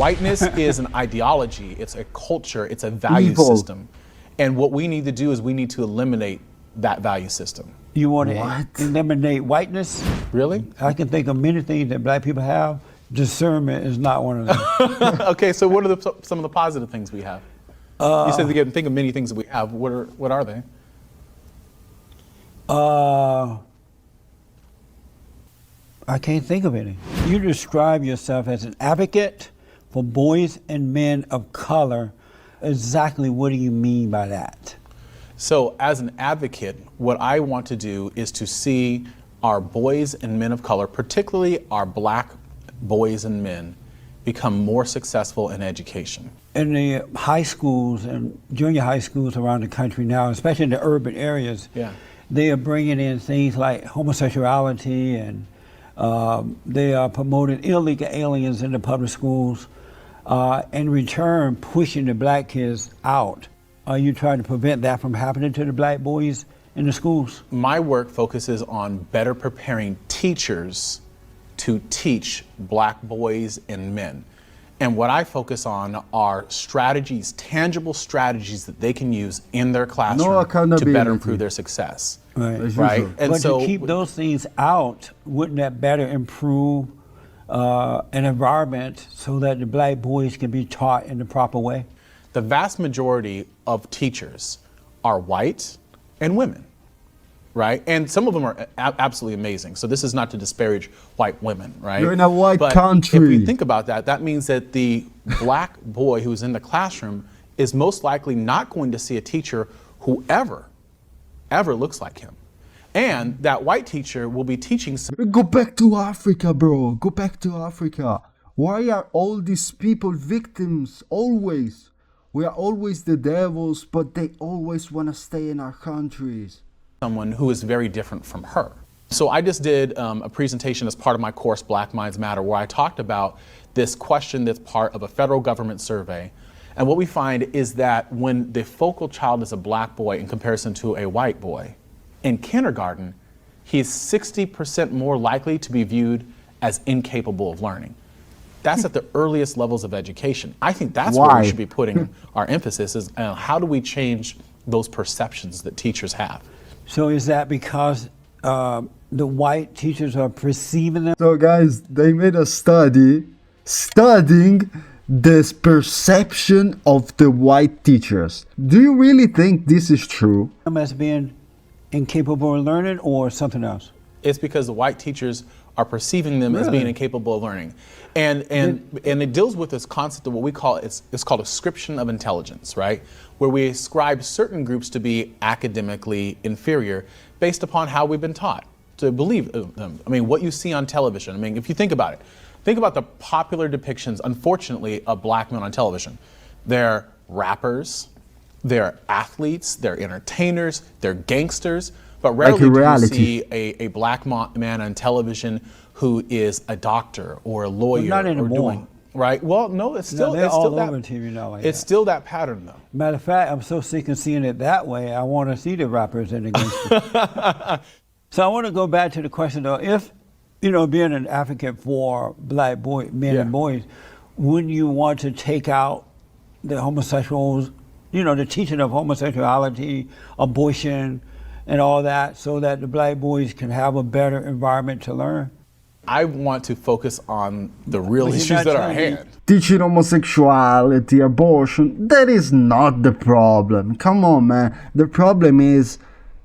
Whiteness is an ideology, it's a culture, it's a value Evil. system. And what we need to do is we need to eliminate that value system. You want to eliminate whiteness? Really? I can think of many things that black people have. Discernment is not one of them. Okay, so what are some of the positive things we have? You said you can think of many things that we have. What are they? I can't think of any. You describe yourself as an advocate for boys and men of color. Exactly what do you mean by that? So as an advocate, what I want to do is to see our boys and men of color, particularly our black boys and men, become more successful in education. In the high schools and junior high schools around the country now, especially in the urban areas, they are bringing in things like homosexuality, and they are promoting illegal aliens in the public schools, in return pushing the black kids out. Are you trying to prevent that from happening to the black boys in the schools? My work focuses on better preparing teachers to teach black boys and men. And what I focus on are strategies, tangible strategies that they can use in their classroom to better improve their success. Right? And but so to keep those things out, wouldn't that better improve an environment so that the black boys can be taught in the proper way? The vast majority of teachers are white and women, right? And some of them are absolutely amazing. So this is not to disparage white women, right? You're in a white but country. If we think about that, that means that the black boy who's in the classroom is most likely not going to see a teacher who ever looks like him. And that white teacher will be teaching Go back to Africa, bro. Go back to Africa. Why are all these people victims always? We are always the devils, but they always want to stay in our countries. Someone who is very different from her. So I just did a presentation as part of my course, Black Minds Matter, where I talked about this question that's part of a federal government survey. And what we find is that when the focal child is a black boy in comparison to a white boy, in kindergarten, he is 60% more likely to be viewed as incapable of learning. That's at the earliest levels of education. I think that's where we should be putting our emphasis, is how do we change those perceptions that teachers have. So is that because the white teachers are perceiving them? So guys, they made a study studying this perception of the white teachers. Do you really think this is true? As being incapable of learning or something else? It's because the white teachers are perceiving them as being incapable of learning. And it deals with this concept of what we call, it's called ascription of intelligence, right? Where we ascribe certain groups to be academically inferior based upon how we've been taught to believe them. I mean, what you see on television, I mean, if you think about it, think about the popular depictions, unfortunately, of black men on television. They're rappers, they're athletes, they're entertainers, they're gangsters, but rarely do you see a black man on television who is a doctor or a lawyer. Not anymore. Or doing, right? Well, no, it's still, they're it's all still over that. TV now like it's that. still that pattern, though. Matter of fact, I'm so sick of seeing it that way. I want to see the rappers and the gangsters. So I want to go back to the question, though. If, you know, being an advocate for black men and boys, wouldn't you want to take out the homosexuals, you know, the teaching of homosexuality, abortion, and all that, so that the black boys can have a better environment to learn? I want to focus on the real issues that are at hand. Teaching homosexuality, abortion, that is not the problem. Come on, man. The problem is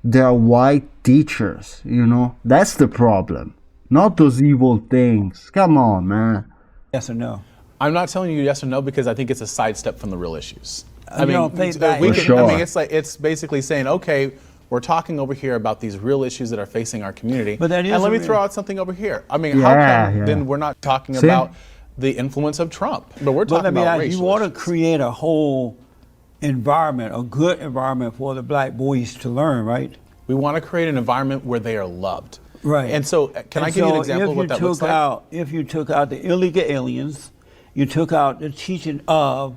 they're white teachers, you know? That's the problem. Not those evil things. Come on, man. Yes or no? I'm not telling you yes or no because I think it's a sidestep from the real issues. I mean, don't think that we is- can, I mean, it's basically saying, okay, we're talking over here about these real issues that are facing our community. But that is and let me real- throw out something over here. I mean, how come then we're not talking about the influence of Trump? But we're talking about racial you want to issues. create a whole environment, a good environment for the black boys to learn, right? We want to create an environment where they are loved. Right. And so, can I give you an example of what that looks like? If you took out the illegal aliens, you took out the teaching of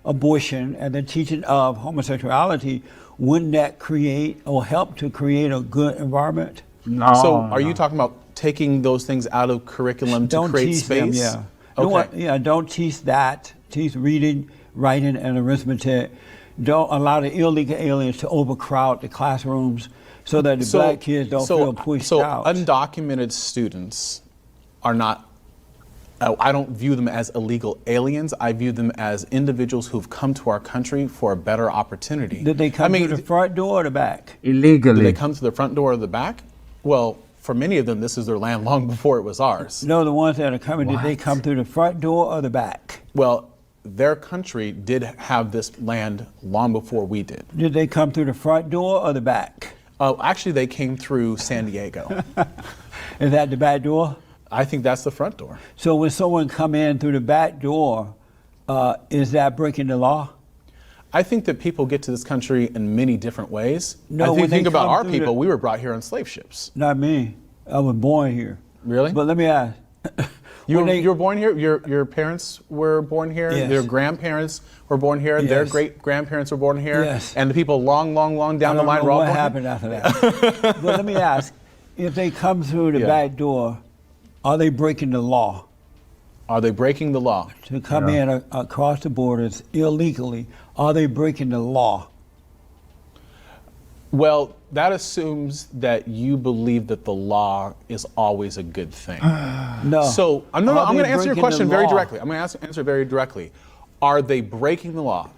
abortion and the teaching of homosexuality, wouldn't that create or help to create a good environment? No. So are you talking about taking those things out of curriculum to create teach space? them, Okay. Don't teach that. Teach reading, writing, and arithmetic. Don't allow the illegal aliens to overcrowd the classrooms so that the black kids don't feel pushed out. So undocumented students are not, I don't view them as illegal aliens. I view them as individuals who've come to our country for a better opportunity. Did they come through the front door or the back? Illegally. Did they come through the front door or the back? Well, for many of them, this is their land long before it was ours. No, the ones that are coming, did they come through the front door or the back? Well, their country did have this land long before we did. Did they come through the front door or the back? Actually, they came through San Diego. Is that the back door? I think that's the front door. So when someone come in through the back door, is that breaking the law? I think that people get to this country in many different ways. No, I when they think about come our through people, the- we were brought here on slave ships. Not me. I was born here. Really? But let me ask. You when were born here? Your parents were born here? Yes. Their grandparents were born here? Their Yes. great-grandparents were born here? Yes. And the people long down the line were all what born happened after that. But let me ask, if they come through the Yeah. back door, are they breaking the law? Are they breaking the law? To come in across the borders illegally, are they breaking the law? Well, that assumes that you believe that the law is always a good thing. No. So I'm Are going they to answer your breaking question the very law? directly. I'm going to answer very directly. Are they breaking the law?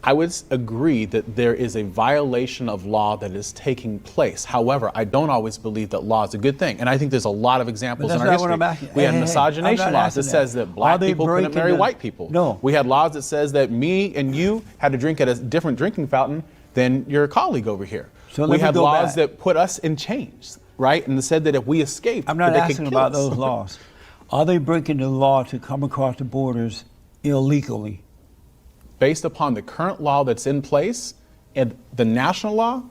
I would agree that there is a violation of law that is taking place. However, I don't always believe that law is a good thing. And I think there's a lot of examples But in that's our not what I'm history. asking. We had Hey, I'm miscegenation not laws that asking says that. that black Are they people couldn't breaking marry the- white people. No. We had laws that says that me and you had to drink at a different drinking fountain than your colleague over here. So let we me had go laws back. that put us in chains, right? And said that if we escaped, I'm not that they asking could kill about us. those laws. Are they breaking the law to come across the borders illegally? Based upon the current law that's in place and the national law,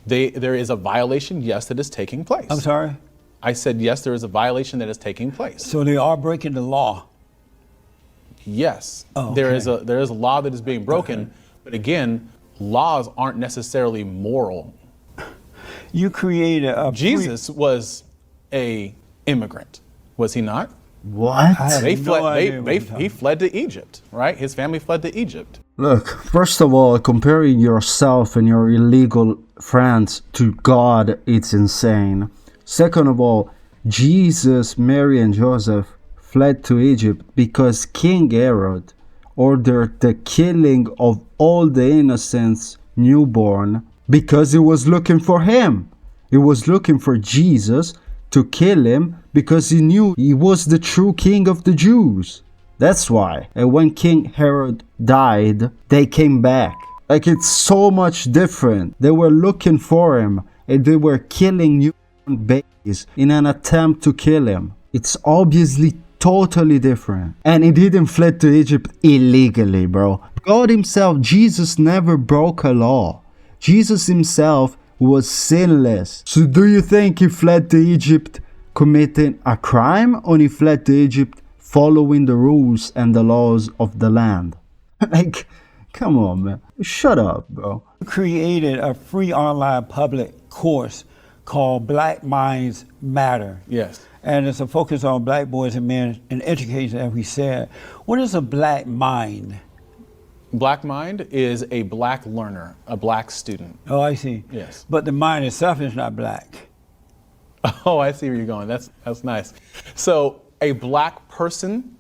there is a violation, yes, that is taking place. I'm sorry? I said, yes, there is a violation that is taking place. So they are breaking the law. Yes, Oh, there okay. is a law that is being broken, Okay. but again, laws aren't necessarily moral. You created a Jesus was a immigrant, was he not? What? I have They no fled. idea what you're He talking fled to Egypt, right? His family fled to Egypt. Look, first of all, comparing yourself and your illegal friends to God, it's insane. Second of all, Jesus, Mary, and Joseph fled to Egypt because King Herod ordered the killing of all the innocents newborn because he was looking for him. He was looking for Jesus to kill him because he knew he was the true king of the Jews. That's why. And when King Herod died, they came back. Like, it's so much different. They were looking for him and they were killing newborn babies in an attempt to kill him. It's obviously totally different. And he didn't fled to Egypt illegally, bro. God himself, Jesus never broke a law. Jesus himself was sinless. So do you think he fled to Egypt committing a crime, or he fled to Egypt following the rules and the laws of the land? Like, come on, man. Shut up, bro. created a free online public course called Black Minds Matter. Yes. And it's a focus on black boys and men in education, as we said. What is a black mind? Black mind is a black learner, a black student. Oh, I see. Yes. But the mind itself is not black. Oh, I see where you're going. That's nice. So a black person,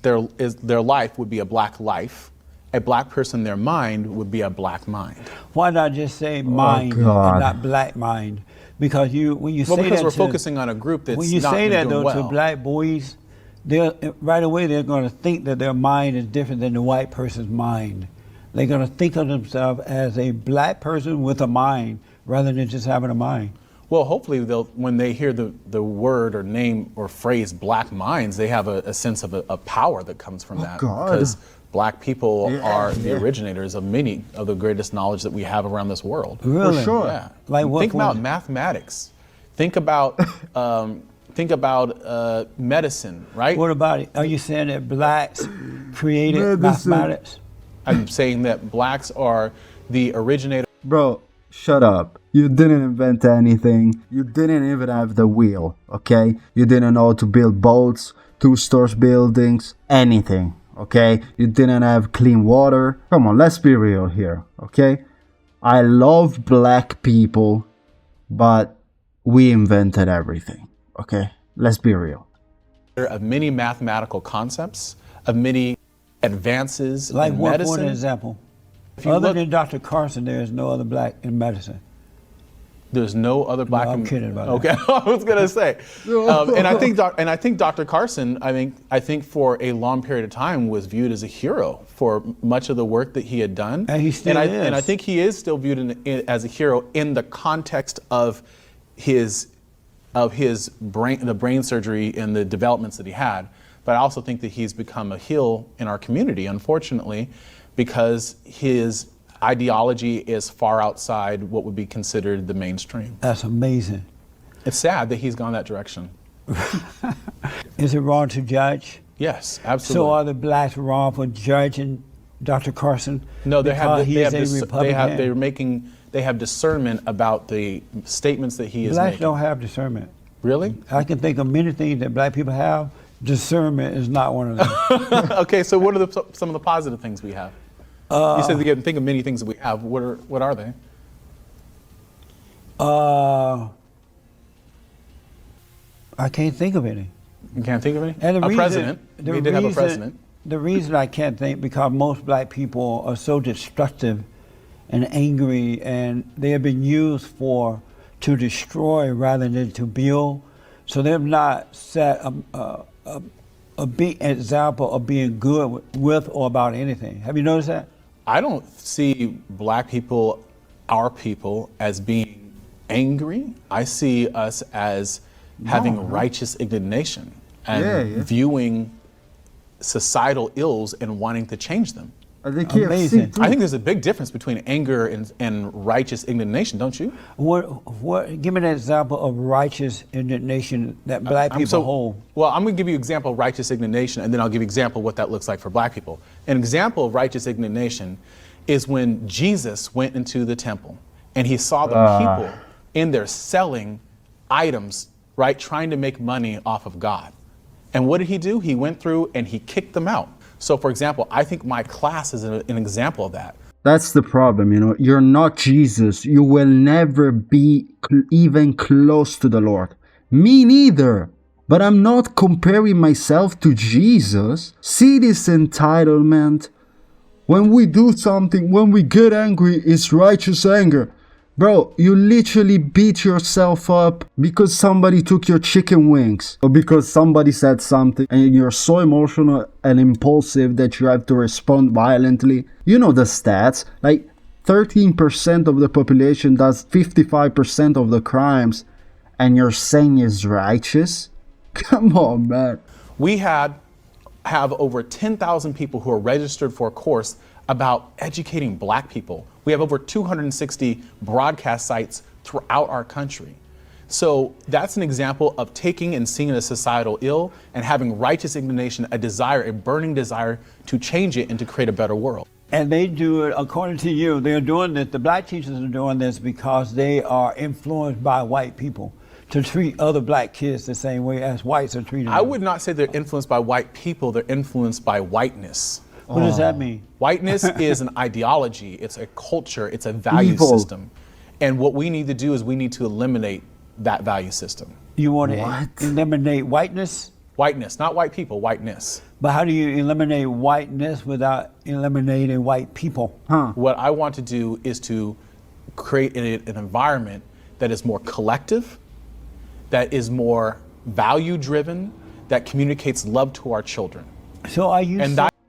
their life would be a black life. A black person, their mind would be a black mind. Why not just say mind and God. not black mind? Because when you Well, say because that we're to, focusing on a group that's when you not say that doing though well. to black boys, right away they're going to think that their mind is different than the white person's mind. They're going to think of themselves as a black person with a mind rather than just having a mind. Well, hopefully when they hear the word or name or phrase black minds, they have a sense of a power that comes from that. God. Because black people are the originators of many of the greatest knowledge that we have around this world. Really? For sure. Yeah. Like what Think about form? mathematics. Think about medicine, right? What about it? Are you saying that blacks created Medicine. mathematics? I'm saying that blacks are the originator. Bro, shut up. You didn't invent anything. You didn't even have the wheel, okay? You didn't know to build boats, two-story buildings, anything, okay? You didn't have clean water. Come on, let's be real here, okay? I love black people, but we invented everything, okay? Let's be real. Of many mathematical concepts, of many advances Like in what, medicine. for an example? If you Other look- than Dr. Carson, there is no other black in medicine. There's no other black. I'm kidding about okay. I was gonna say, and I think Dr. Carson, I think for a long period of time was viewed as a hero for much of the work that he had done, And he still is. And I think he is still viewed as a hero in the context of his brain surgery and the developments that he had. But I also think that he's become a heel in our community, unfortunately, because his ideology is far outside what would be considered the mainstream. That's amazing. It's sad that he's gone that direction. Is it wrong to judge? Yes, absolutely. So are the blacks wrong for judging Dr. Carson? No, they have. Because he is a Republican? They have discernment about the statements that he is Blacks making. don't have discernment. Really? I can think of many things that black people have. Discernment is not one of them. Okay, so what are some of the positive things we have? You said you can think of many things that we have. What are they? I can't think of any. You can't think of any? And the a reason, president. the We did have a reason- president. The reason I can't think because most black people are so destructive and angry, and they have been used to destroy rather than to build. So they've not set a big example of being good with or about anything. Have you noticed that? I don't see black people, our people, as being angry. I see us as having righteous indignation and viewing societal ills and wanting to change them. Amazing. I think there's a big difference between anger and righteous indignation, don't you? Give me an example of righteous indignation that black people hold. Well, I'm going to give you an example of righteous indignation, and then I'll give you an example of what that looks like for black people. An example of righteous indignation is when Jesus went into the temple and he saw the people in there selling items, right, trying to make money off of God. And what did he do? He went through and he kicked them out. So, for example, I think my class is an example of that. That's the problem, you know. You're not Jesus. You will never be even close to the Lord. Me neither. But I'm not comparing myself to Jesus. See this entitlement? When we do something, when we get angry, it's righteous anger. Bro, you literally beat yourself up because somebody took your chicken wings or because somebody said something and you're so emotional and impulsive that you have to respond violently. You know the stats, like 13% of the population does 55% of the crimes and you're saying is righteous? Come on, man. We have over 10,000 people who are registered for a course about educating black people. We have over 260 broadcast sites throughout our country. So that's an example of taking and seeing a societal ill and having righteous indignation, a burning desire to change it and to create a better world. And they do it, according to you, they're doing this, the black teachers are doing this because they are influenced by white people to treat other black kids the same way as whites are treated. I would not say they're influenced by white people, they're influenced by whiteness. What does that mean? Whiteness is an ideology, it's a culture, it's a value system. And what we need to do is we need to eliminate that value system. You want to eliminate whiteness? Whiteness, not white people, whiteness. But how do you eliminate whiteness without eliminating white people? What I want to do is to create an environment that is more collective, that is more value driven, that communicates love to our children. So are you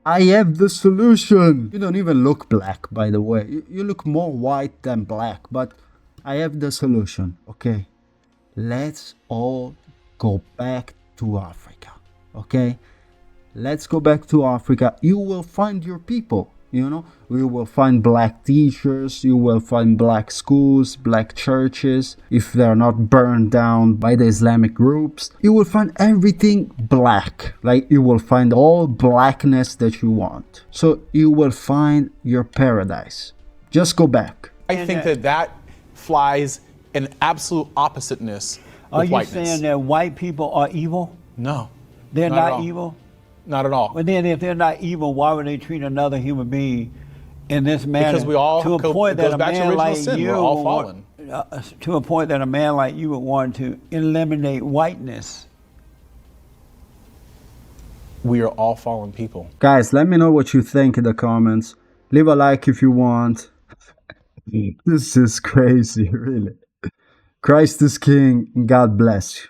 I have the solution. You don't even look black, by the way. You look more white than black, but I have the solution, okay? Let's all go back to Africa, okay? Let's go back to Africa. You will find your people, you know? You will find black teachers, you will find black schools, black churches, if they're not burned down by the Islamic groups. You will find everything black, like you will find all blackness that you want. So you will find your paradise. Just go back. I think that flies an absolute oppositeness Are with you whiteness. saying that white people are evil? No. they're Not at not all. evil? Not at all. But then if they're not evil, why would they treat another human being in this manner? Because we all to a point it goes that a back to man original like sin. you We're all would fallen. to a point that a man like you would want to eliminate whiteness. We are all fallen people. Guys, let me know what you think in the comments. Leave a like if you want. This is crazy, really. Christ is King. God bless you.